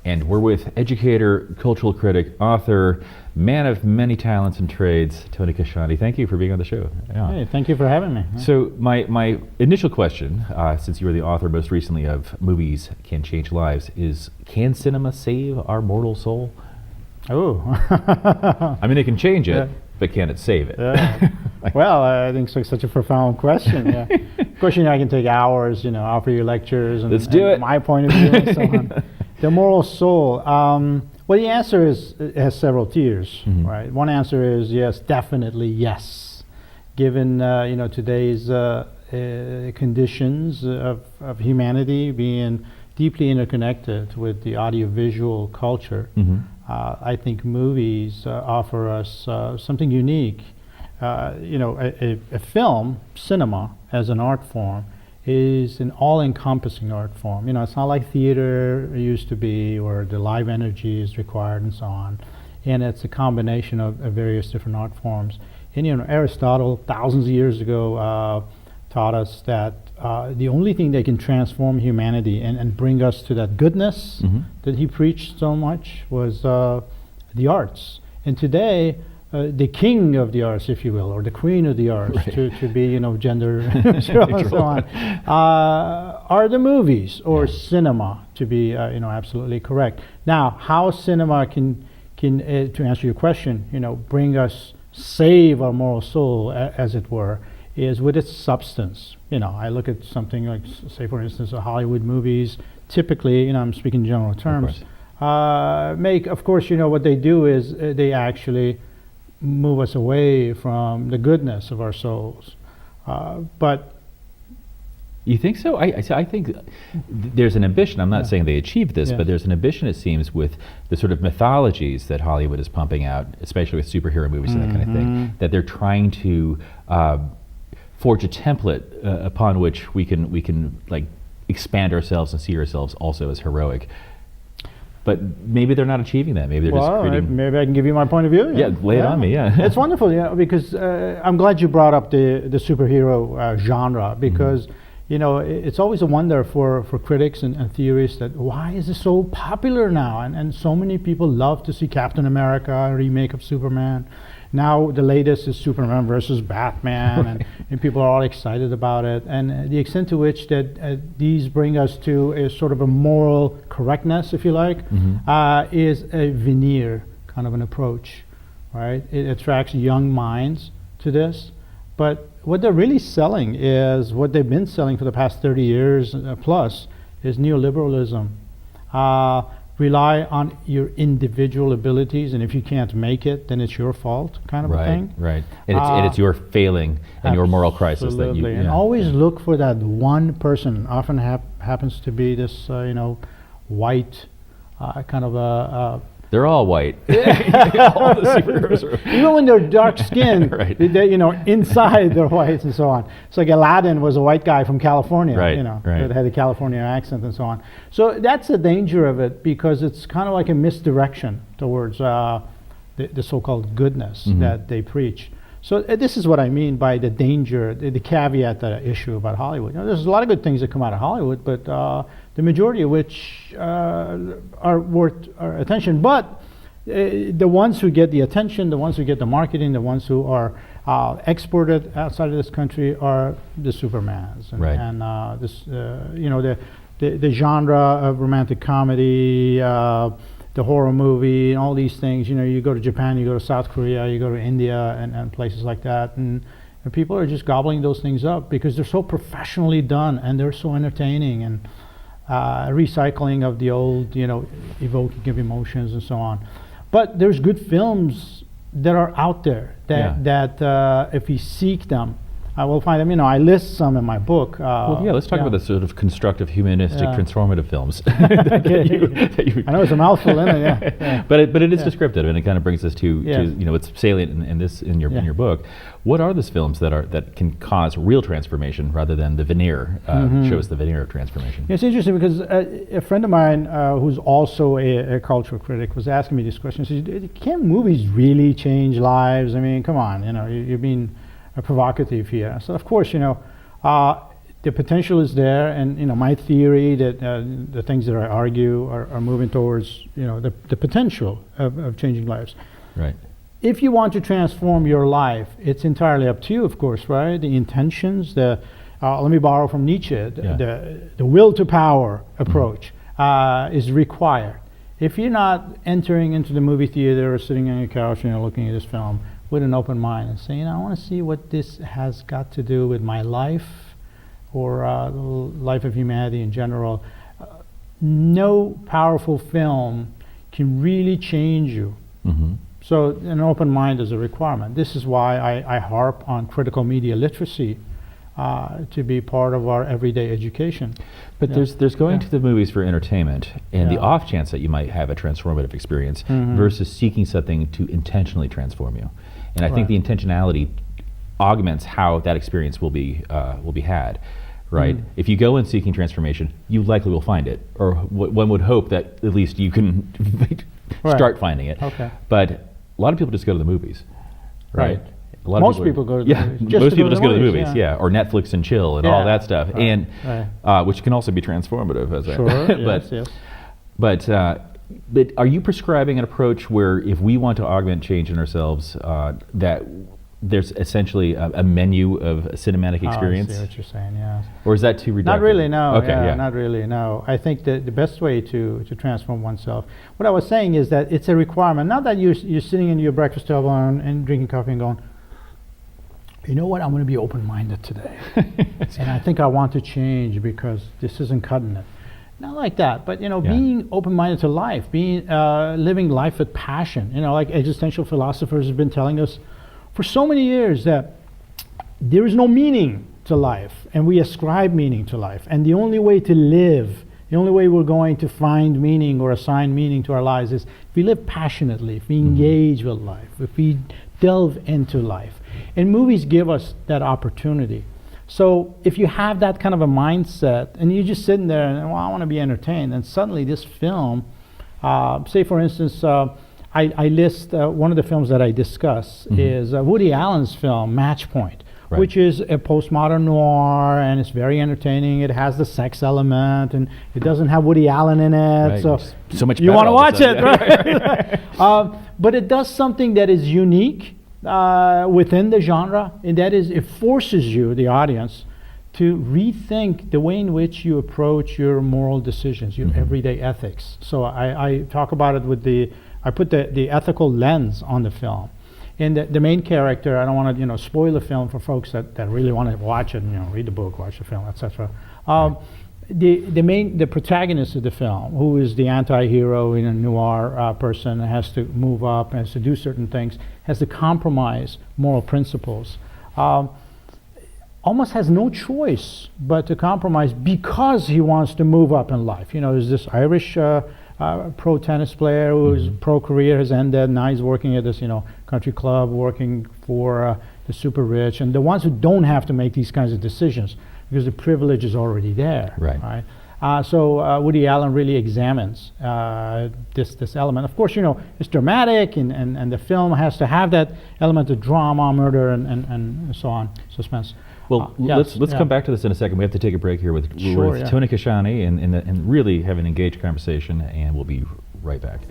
And we're with educator, cultural critic, author, man of many talents and trades, Tony Kashani. Thank you for being on the show. Yeah. Hey, thank you for having me. So my initial question, since you were the author most recently of Movies Can Change Lives, is can cinema save our mortal soul? Oh. I mean, it can change it, but can it save it? Well, I think it's such a profound question. Yeah. Of course, I can take hours, offer you lectures and, Let's do it. My point of view and so on. The moral soul. Well, the answer is it has several tiers, right? One answer is yes, definitely yes. Given today's conditions of humanity being deeply interconnected with the audiovisual culture, I think movies offer us something unique. A film, cinema, as an art form, is an all-encompassing art form. It's not like theater used to be, where the live energy is required and so on. And it's a combination of various different art forms. And Aristotle, thousands of years ago, taught us that the only thing that can transform humanity and bring us to that goodness that he preached so much was the arts. And today, the king of the arts, if you will, or the queen of the arts, to be, gender and so on, are the movies or cinema, to be, absolutely correct. Now, how cinema can to answer your question, bring us, save our moral soul, as it were, is with its substance. I look at something like, say, for instance, Hollywood movies. Typically, I'm speaking in general terms. Of course, what they do is they actually move us away from the goodness of our souls. But you think so? I think there's an ambition. I'm not saying they achieved this, but there's an ambition, it seems, with the sort of mythologies that Hollywood is pumping out, especially with superhero movies and that kind of thing, that they're trying to forge a template upon which we can like expand ourselves and see ourselves also as heroic. But maybe they're not achieving that. Maybe they're just creating... Maybe I can give you my point of view. Yeah, lay it on me, It's wonderful, because I'm glad you brought up the superhero genre, because, it's always a wonder for critics and theorists that why is it so popular now? And so many people love to see Captain America, a remake of Superman. Now the latest is Superman versus Batman, and people are all excited about it. And the extent to which that these bring us to a sort of a moral correctness, if you like, is a veneer kind of an approach, right? It attracts young minds to this. But what they're really selling is what they've been selling for the past 30 years plus is neoliberalism. Rely on your individual abilities, and if you can't make it, then it's your fault, kind of a thing. Right, and it's your failing and your moral crisis that you. And always look for that one person. Often happens to be this, white, kind of a. They're all white. All the superheroes are. Even when they're dark skinned, they, inside they're white and so on. It's like Aladdin was a white guy from California, that had a California accent and so on. So that's the danger of it, because it's kind of like a misdirection towards the so-called goodness that they preach. So this is what I mean by the danger, the caveat that I issue about Hollywood. There's a lot of good things that come out of Hollywood, but the majority of which are worth our attention. But the ones who get the attention, the ones who get the marketing, the ones who are exported outside of this country are the Supermans. And this, the genre of romantic comedy, the horror movie, and all these things. You go to Japan, you go to South Korea, you go to India, and places like that, and people are just gobbling those things up because they're so professionally done and they're so entertaining, and recycling of the old, evoking of emotions and so on. But there's good films that are out there that if we seek them, we'll find them. You know, I list some in my book. Well, yeah, let's talk about the sort of constructive, humanistic, transformative films. Okay. I know it's a mouthful, isn't it? Yeah. But it is descriptive, and it kind of brings us to you know, it's salient in your book. What are those films that can cause real transformation rather than the veneer, show us the veneer of transformation? It's interesting because a friend of mine who's also a cultural critic was asking me this question. He said, can movies really change lives? I mean, come on, you know, you're being provocative here. So of course, you know, the potential is there, and you know, my theory that the things that I argue are moving towards, you know, the potential of changing lives. Right. If you want to transform your life, it's entirely up to you, of course, right? The intentions, let me borrow from Nietzsche, the will to power approach is required. If you're not entering into the movie theater or sitting on your couch, you know, looking at this film with an open mind and saying, you know, I want to see what this has got to do with my life or the life of humanity in general, no powerful film can really change you. So an open mind is a requirement. This is why I harp on critical media literacy to be part of our everyday education. But there's going to the movies for entertainment, and the off chance that you might have a transformative experience versus seeking something to intentionally transform you. And I think the intentionality augments how that experience will be had. Right? If you go in seeking transformation, you likely will find it, or one would hope that at least you can start finding it. Okay. But a lot of people just go to the movies, right? A lot most of people go to the movies. Most people just go to the movies, or Netflix and chill and all that stuff, and which can also be transformative, as but are you prescribing an approach where if we want to augment change in ourselves, that there's essentially a menu of a cinematic experience? I see what you're saying, yeah. Or is that too reductive? Not really, no. Okay, Not really, no. I think that the best way to transform oneself, what I was saying is that it's a requirement, not that you're sitting in your breakfast table and drinking coffee and going, you know what, I'm going to be open-minded today. And I think I want to change because this isn't cutting it. Not like that, but you know, being open-minded to life, being living life with passion. You know, like existential philosophers have been telling us for so many years that there is no meaning to life, and we ascribe meaning to life. And the only way to live, the only way we're going to find meaning or assign meaning to our lives is if we live passionately, if we engage with life, if we delve into life. And movies give us that opportunity. So if you have that kind of a mindset, and you're just sitting there and, well, I want to be entertained, and suddenly this film, say for instance, I list one of the films that I discuss is Woody Allen's film, Match Point, which is a postmodern noir, and it's very entertaining. It has the sex element, and it doesn't have Woody Allen in it, so much you want to watch it, right? But it does something that is unique within the genre, and that is it forces you, the audience, to rethink the way in which you approach your moral decisions, your everyday ethics. So I talk about it with I put the ethical lens on the film. And the main character, I don't want to spoil the film for folks that really want to watch it, read the book, watch the film, etc. The protagonist of the film, who is the anti-hero in a noir person, has to move up, has to do certain things, has to compromise moral principles, almost has no choice but to compromise because he wants to move up in life. There's this Irish pro tennis player whose pro career has ended. Now he's working at this, country club, working for the super rich, and the ones who don't have to make these kinds of decisions because the privilege is already there. Right. So Woody Allen really examines this element. Of course, it's dramatic, and the film has to have that element of drama, murder, and so on, suspense. Well, let's come back to this in a second. We have to take a break here with Tony Kashani and really have an engaged conversation, and we'll be right back.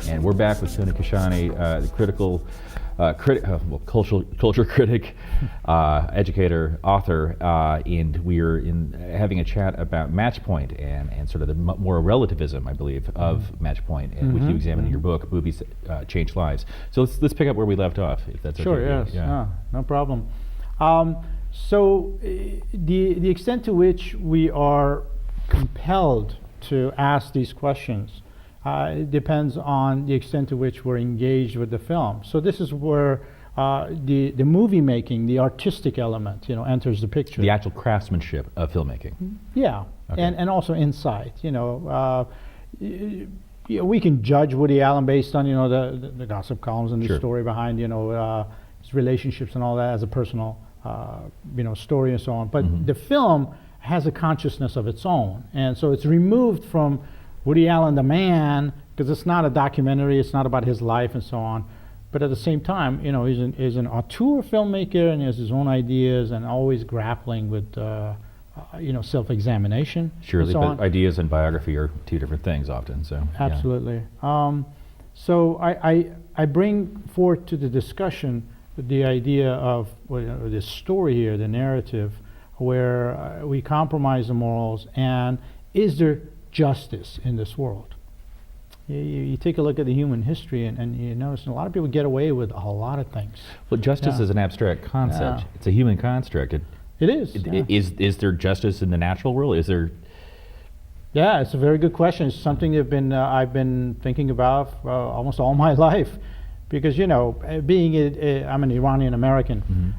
And we're back with Tony Kashani, the culture critic, educator, author, and we're having a chat about Match Point and sort of the moral relativism, I believe, of Match Point, and which you examine in your book, Movies Change Lives. So let's pick up where we left off, if that's sure, okay. Yes, no problem. So the extent to which we are compelled to ask these questions. It depends on the extent to which we're engaged with the film. So this is where the movie making, the artistic element, enters the picture. The actual craftsmanship of filmmaking. Yeah, Okay. and also insight. We can judge Woody Allen based on the gossip columns and the Sure. story behind his relationships and all that as a personal story and so on. But the film has a consciousness of its own, and so it's removed from Woody Allen the man, because it's not a documentary, it's not about his life and so on. But at the same time, he's an auteur filmmaker and he has his own ideas and always grappling with self-examination. Surely, and so but on. ideas and biography are two different things often. So yeah. Absolutely. So I bring forth to the discussion the idea of this story here, the narrative, where we compromise the morals, and is there justice in this world? You take a look at the human history, and you notice a lot of people get away with a lot of things. Well, justice Yeah. is an abstract concept. Yeah. It's a human construct. It is. Yeah. Is there justice in the natural world? Is there? Yeah, it's a very good question. It's something I've been thinking about almost all my life, because being I'm an Iranian American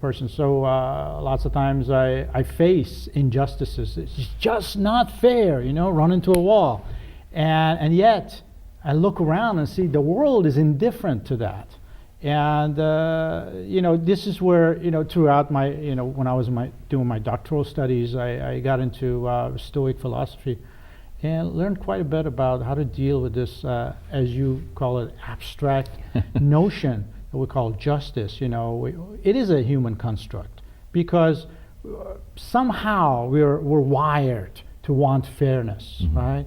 person, so lots of times I face injustices. It's just not fair, run into a wall, and yet I look around and see the world is indifferent to that. And this is where throughout my when I was doing my doctoral studies, I got into Stoic philosophy and learned quite a bit about how to deal with this, as you call it, abstract notion that we call justice. It is a human construct, because somehow we're wired to want fairness, right?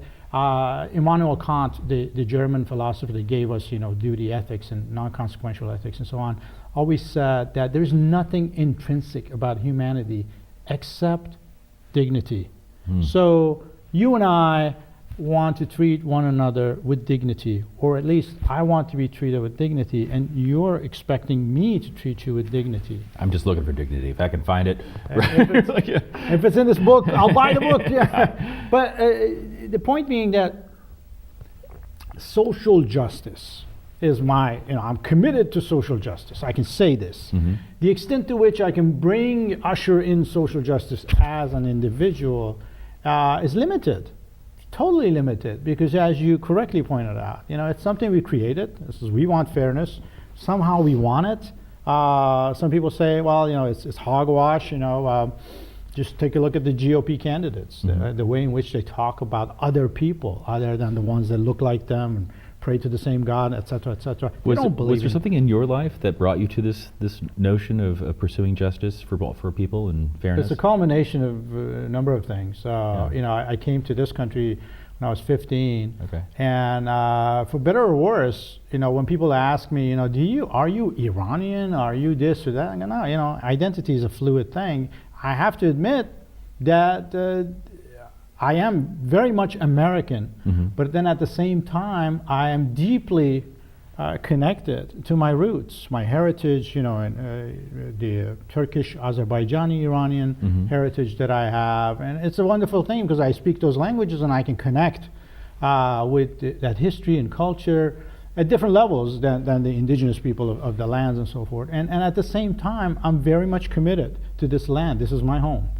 Immanuel Kant, the German philosopher that gave us, duty ethics and non-consequential ethics and so on, always said that there's nothing intrinsic about humanity except dignity. So you and I want to treat one another with dignity, or at least I want to be treated with dignity, and you're expecting me to treat you with dignity. I'm just looking for dignity. If I can find it. If it's in this book, I'll buy the book. Yeah. But the point being that social justice is I'm committed to social justice. I can say this. The extent to which I can usher in social justice as an individual is limited. Totally limited, because as you correctly pointed out, it's something we created. We want fairness. Somehow we want it. Some people say, well, it's hogwash. Just take a look at the GOP candidates, the way in which they talk about other people other than the ones that look like them and pray to the same God, etc., etc. Was there something in your life that brought you to this notion of pursuing justice for people and fairness? It's a culmination of a number of things. I came to this country when I was 15, Okay. and for better or worse, when people ask me, are you Iranian? Are you this or that? I go, no, identity is a fluid thing. I have to admit that I am very much American, but then at the same time, I am deeply connected to my roots, my heritage, the Turkish, Azerbaijani, Iranian heritage that I have. And it's a wonderful thing, because I speak those languages and I can connect with that history and culture at different levels than the indigenous people of the lands and so forth. And at the same time, I'm very much committed to this land. This is my home.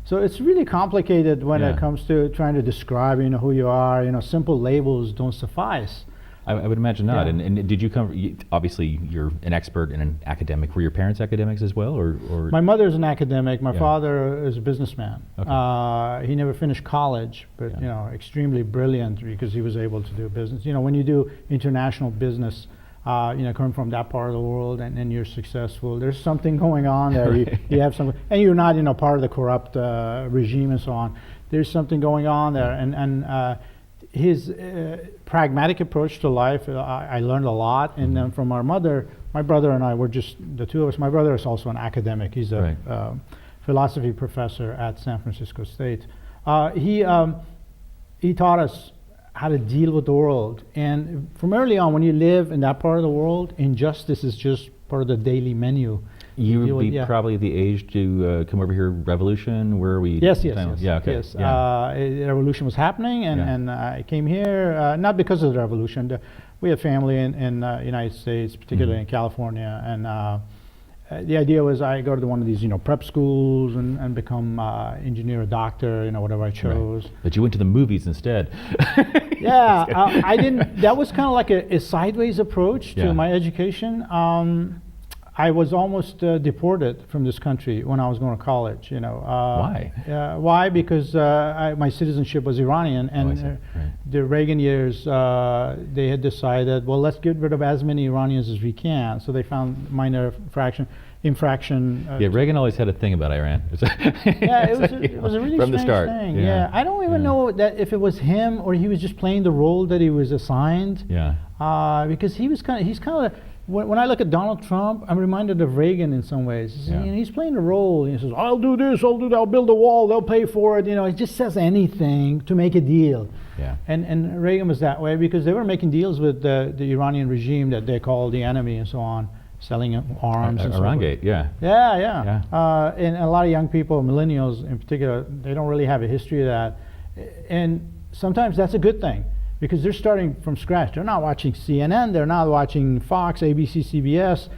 So it's really complicated when it comes to trying to describe, who you are. Simple labels don't suffice. I would imagine not. Yeah. And did you come? Obviously, you're an expert and an academic. Were your parents academics as well, or? My mother's an academic. My father is a businessman. Okay. He never finished college, but extremely brilliant, because he was able to do business. When you do international business, coming from that part of the world, and you're successful, there's something going on there. Right. You have something, and you're not part of the corrupt regime and so on. There's something going on there, and his pragmatic approach to life, I learned a lot. And then from our mother, my brother and I were just the two of us. My brother is also an academic. He's a philosophy professor at San Francisco State. He taught us how to deal with the world. And from early on, when you live in that part of the world, injustice is just part of the daily menu. You deal would with- be yeah. probably the age to come over here. Revolution. Where are we? Yes. Yeah. Okay. Yes. Yeah. The revolution was happening, and, Yeah. and I came here not because of the revolution. We had family in United States, particularly in California, and the idea was I go to one of these, prep schools and become engineer or doctor, whatever I chose. Right. But you went to the movies instead. Yeah, I didn't. That was kind of like a sideways approach Yeah. to my education. I was almost deported from this country when I was going to college. Why? Why? Because my citizenship was Iranian, and I see. Right. the Reagan years, they had decided, well, let's get rid of as many Iranians as we can. So they found minor infraction. Yeah, Reagan always had a thing about Iran. Yeah, it was a really from the strange start. thing. Yeah, I don't even know that if it was him or he was just playing the role that he was assigned. Yeah. Because he's kind of. When I look at Donald Trump, I'm reminded of Reagan in some ways. Yeah. He's playing a role. He says, "I'll do this, I'll do that, I'll build a wall, they'll pay for it." He just says anything to make a deal. Yeah. And Reagan was that way because they were making deals with the Iranian regime that they called the enemy and so on, selling arms and so forth. Irangate, yeah. Yeah. And a lot of young people, millennials in particular, they don't really have a history of that. And sometimes that's a good thing because they're starting from scratch. They're not watching CNN, they're not watching Fox, ABC, CBS,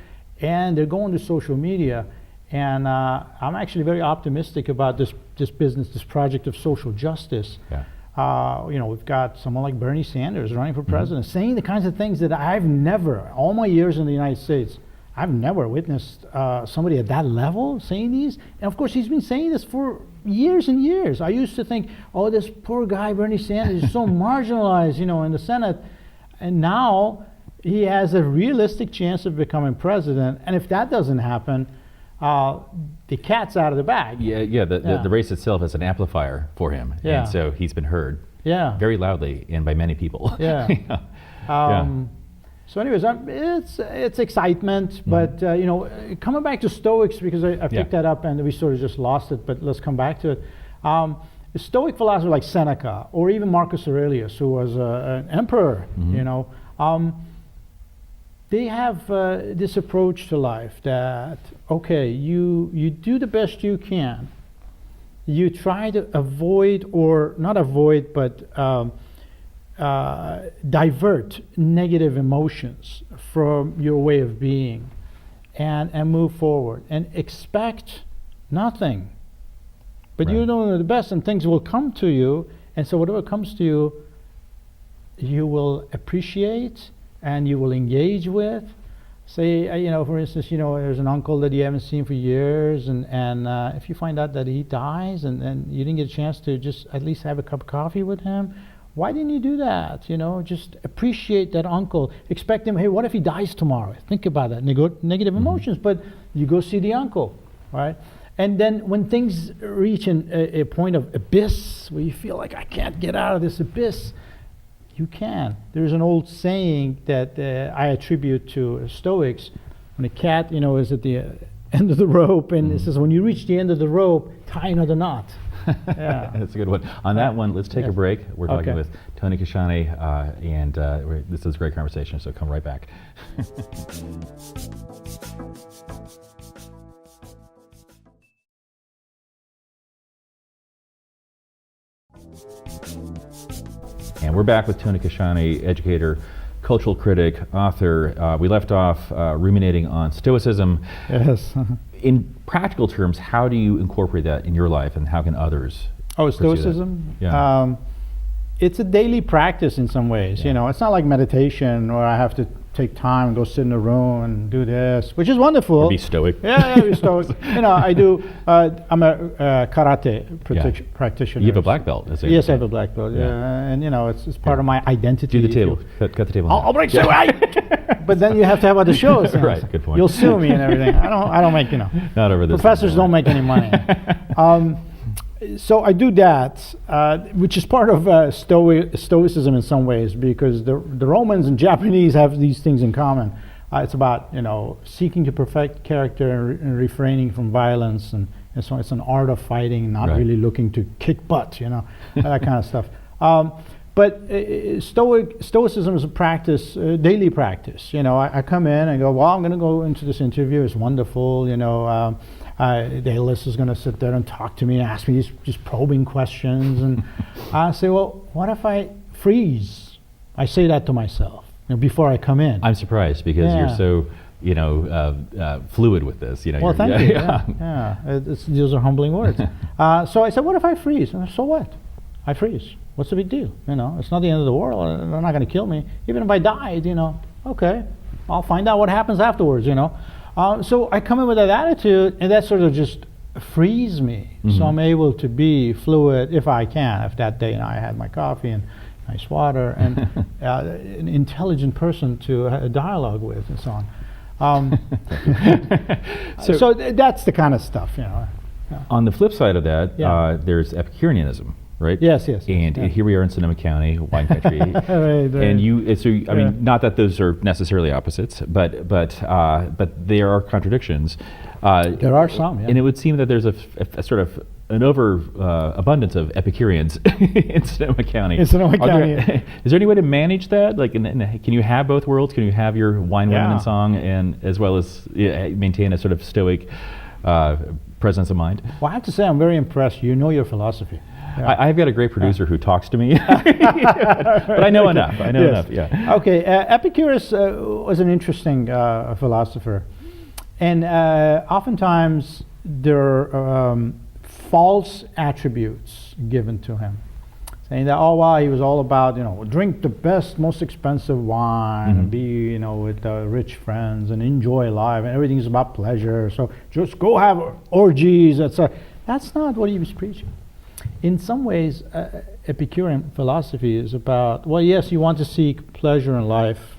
and they're going to social media. And I'm actually very optimistic about this business, this project of social justice. Yeah. We've got someone like Bernie Sanders running for president, saying the kinds of things that I've never, all my years in the United States, I've never witnessed somebody at that level saying these. And of course, he's been saying this for years and years. I used to think, oh, this poor guy, Bernie Sanders, is so marginalized, in the Senate. And now he has a realistic chance of becoming president. And if that doesn't happen, the cat's out of the bag. The race itself is an amplifier for him. Yeah. And so he's been heard very loudly and by many people. Yeah. So anyways, it's excitement, but coming back to Stoics, because I picked that up and we sort of just lost it, but let's come back to it. The Stoic philosophers like Seneca or even Marcus Aurelius, who was an emperor, they have this approach to life that, okay, you do the best you can. You try to avoid, or not avoid, but divert negative emotions from your way of being and move forward and expect nothing. But you know the best, and things will come to you, and so whatever comes to you, you will appreciate and you will engage with. Say, for instance, there's an uncle that you haven't seen for years, and if you find out that he dies and you didn't get a chance to just at least have a cup of coffee with him, why didn't you do that? Just appreciate that uncle. Expect him, hey, what if he dies tomorrow? Think about that. Negative emotions, but you go see the uncle, right? And then when things reach a point of abyss, where you feel like I can't get out of this abyss, you can. There's an old saying that I attribute to Stoics. When a cat, is at the end of the rope, and it says, when you reach the end of the rope, tie another knot. Yeah. That's a good one. On that one, let's take a break. We're talking with Tony Kashani, and this is a great conversation, so come right back. And we're back with Tony Kashani, educator, cultural critic, author. We left off ruminating on Stoicism. Yes. In practical terms, how do you incorporate that in your life, and how can others? Stoicism? Yeah. It's a daily practice in some ways. It's not like meditation where I have to take time and go sit in a room and do this, which is wonderful. Or be stoic. Be stoic. I do. I'm a karate practitioner. You have a black belt. Yes, I have a black belt. Yeah, and it's part of my identity. Do the table. Cut the table. I'll break you right. But then you have to have other shows. Right. Good point. You'll sue me and everything. I don't make Not over this. Professors don't make any money. So I do that, which is part of Stoicism in some ways, because the Romans and Japanese have these things in common. It's about seeking to perfect character and refraining from violence, and so it's an art of fighting, not really looking to kick butt, that kind of stuff. But Stoicism is a practice, daily practice. You know, I come in and go, well, I'm going to go into this interview. It's wonderful. You know, Daedalus is going to sit there and talk to me and ask me these probing questions. And I say, well, what if I freeze? I say that to myself, you know, before I come in. I'm surprised because you're so, you know, fluid with this. You know. Well, thank you. Yeah. Those are humbling words. So I said, what if I freeze? And I said, so what? I freeze. What's the big deal? You know, it's not the end of the world. They're not going to kill me. Even if I died, you know, okay, I'll find out what happens afterwards, you know. So I come in with that attitude, and that sort of just frees me. So I'm able to be fluid if I can. If that day, you know, I had my coffee and nice water and an intelligent person to dialogue with and so on. So that's the kind of stuff, you know. Yeah. On the flip side of that, there's Epicureanism. Right. Yes. And here we are in Sonoma County, wine country, right. And I mean, not that those are necessarily opposites, but there are contradictions. There are some, yeah. And it would seem that there's a sort of an abundance of Epicureans in Sonoma County. In Sonoma County. Is there any way to manage that? Like, can you have both worlds? Can you have your wine, women, and song, and as well as maintain a sort of Stoic presence of mind? Well, I have to say, I'm very impressed. You know your philosophy. Yeah. I've got a great producer who talks to me, but I know enough. I know enough. Yeah. Okay. Epicurus was an interesting philosopher, and oftentimes there are false attributes given to him, saying that he was all about, you know, drink the best, most expensive wine, and be, you know, with rich friends and enjoy life, and everything's about pleasure. So just go have orgies. That's not what he was preaching. In some ways, Epicurean philosophy is about, well, yes, you want to seek pleasure in life,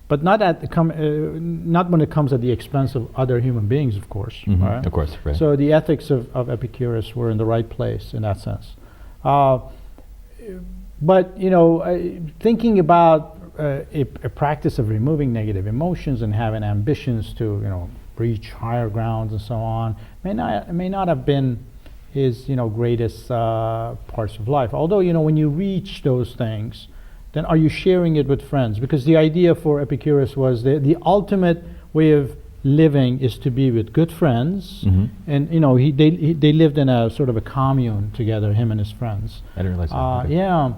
but not when it comes at the expense of other human beings, of course. Right? Of course, right. So the ethics of Epicurus were in the right place in that sense. But, you know, thinking about a practice of removing negative emotions and having ambitions to, you know, reach higher grounds and so on may not have been his, you know, greatest parts of life. Although, you know, when you reach those things, then are you sharing it with friends? Because the idea for Epicurus was the ultimate way of living is to be with good friends, and, you know, they lived in a sort of a commune together, him and his friends. I didn't realize that. Okay. Yeah,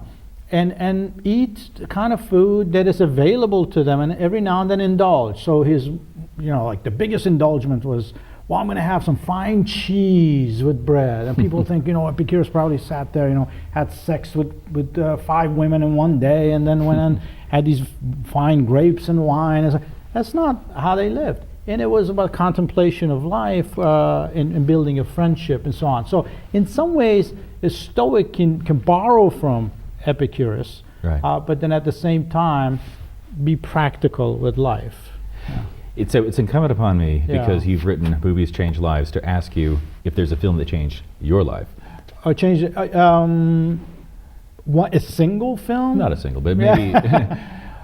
and eat the kind of food that is available to them, and every now and then indulge. So his, you know, like the biggest indulgence was, well, I'm going to have some fine cheese with bread. And people think, you know, Epicurus probably sat there, you know, had sex with 5 women in one day, and then went and had these fine grapes and wine. That's not how they lived. And it was about contemplation of life and building a friendship and so on. So in some ways, a Stoic can borrow from Epicurus, right. But then at the same time, be practical with life. Yeah. It's incumbent upon me, because you've written Movies Change Lives, to ask you if there's a film that changed your life. Or changed it? What, a single film? Not a single, but maybe.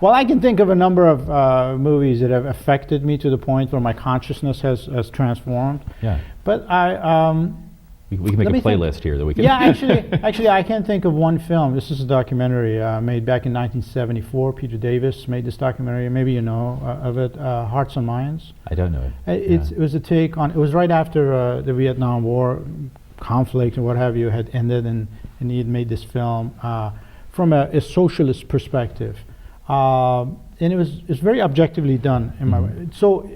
Well, I can think of a number of movies that have affected me to the point where my consciousness has transformed. Yeah. But we can make a playlist here that we can. Yeah, actually, I can think of one film. This is a documentary made back in 1974. Peter Davis made this documentary. Maybe you know of it, Hearts and Minds. I don't know it. It was a take on. It was right after the Vietnam War conflict and what have you had ended, and he had made this film from a socialist perspective. And it's very objectively done in my way. So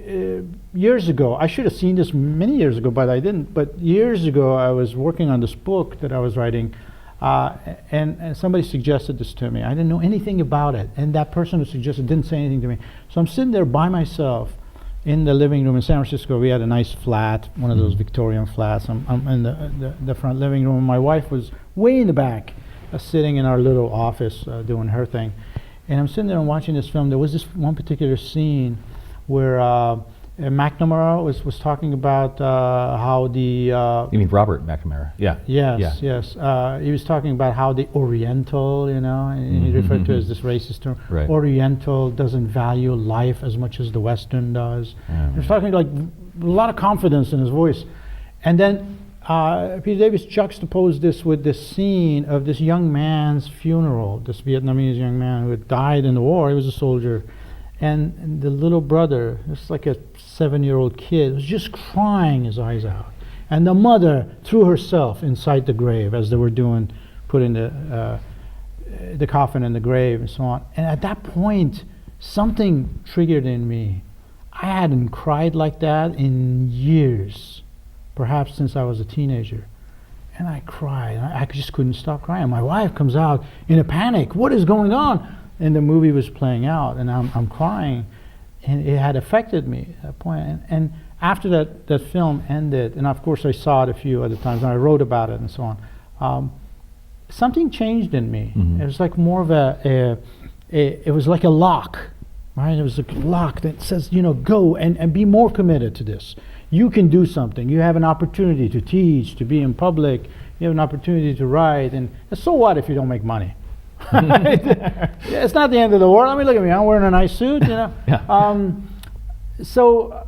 years ago, I should have seen this many years ago, but I didn't. But years ago, I was working on this book that I was writing, and somebody suggested this to me. I didn't know anything about it, and that person who suggested didn't say anything to me. So I'm sitting there by myself in the living room in San Francisco. We had a nice flat, one of those Victorian flats. I'm in the front living room. My wife was way in the back, sitting in our little office doing her thing. And I'm sitting there and watching this film. There was this one particular scene where McNamara was talking about how the... you mean Robert McNamara? Yeah. Yes. He was talking about how the Oriental, you know, and he referred to it as this racist term. Right. Oriental doesn't value life as much as the Western does. He was talking like a lot of confidence in his voice. And then Peter Davis juxtaposed this with this scene of this young man's funeral, this Vietnamese young man who had died in the war. He was a soldier. And the little brother, just like a 7-year-old kid, was just crying his eyes out. And the mother threw herself inside the grave as they were putting the coffin in the grave and so on. And at that point, something triggered in me. I hadn't cried like that in years, perhaps since I was a teenager. And I cried. I just couldn't stop crying. My wife comes out in a panic. What is going on? And the movie was playing out, and I'm crying. And it had affected me at that point. And after that film ended, and of course I saw it a few other times, and I wrote about it and so on, something changed in me. It was like more of it was like a lock, right? It was a lock that says, go and be more committed to this. You can do something. You have an opportunity to teach, to be in public. You have an opportunity to write. And so what if you don't make money? It's not the end of the world. I mean, look at me. I'm wearing a nice suit, Yeah. So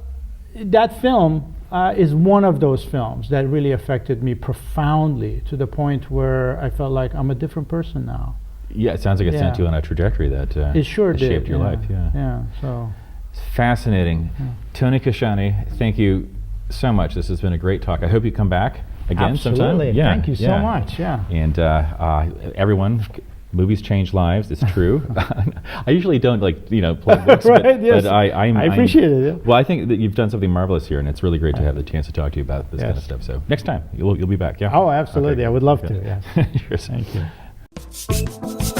that film is one of those films that really affected me profoundly, to the point where I felt like I'm a different person now. Yeah, it sounds like it sent you on a trajectory that it sure that did. Shaped your life. Yeah. Yeah. So it's fascinating. Tony Kashani, thank you so much. This has been a great talk. I hope you come back again sometime. Absolutely. Yeah. Thank you so much. Yeah. And everyone. Movies change lives. It's true. I usually don't plug books, right, but I appreciate it. Yeah. Well, I think that you've done something marvelous here, and it's really great to have the chance to talk to you about this kind of stuff. So next time you'll be back. Yeah. Oh, absolutely. Okay. I would love to. Okay. Yeah. Sure. Thank you.